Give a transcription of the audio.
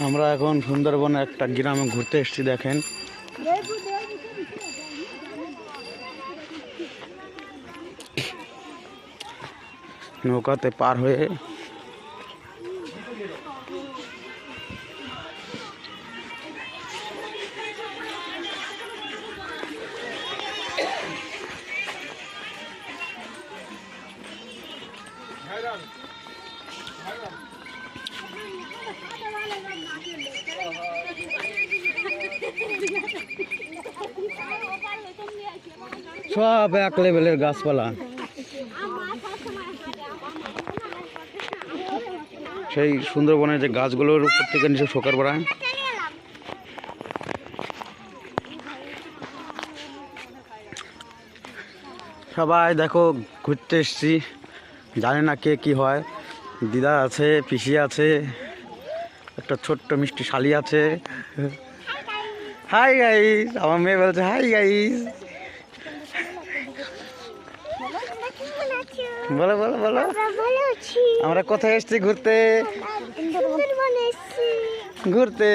আমরা এখন সুন্দরবনে একটা গ্রামে ঘুরতে এসেছি। দেখেন নৌকাতে পার হয়ে সব এক লেভেলের গাছপালা। সেই সুন্দরবনের যে গাছগুলোর উপর থেকে নিচে শোকার পড়ায়। সবাই দেখো ঘুরতে এসছি, জানে না কে কি হয়। দিদা আছে, পিসি আছে, একটা ছোট্ট মিষ্টি শালি আছে। হাই গাইস, আমার মেয়ে বলছে হাই গাইস। বলো বলো বলো, আমরা কোথায় এসছি ঘুরতে? ঘুরতে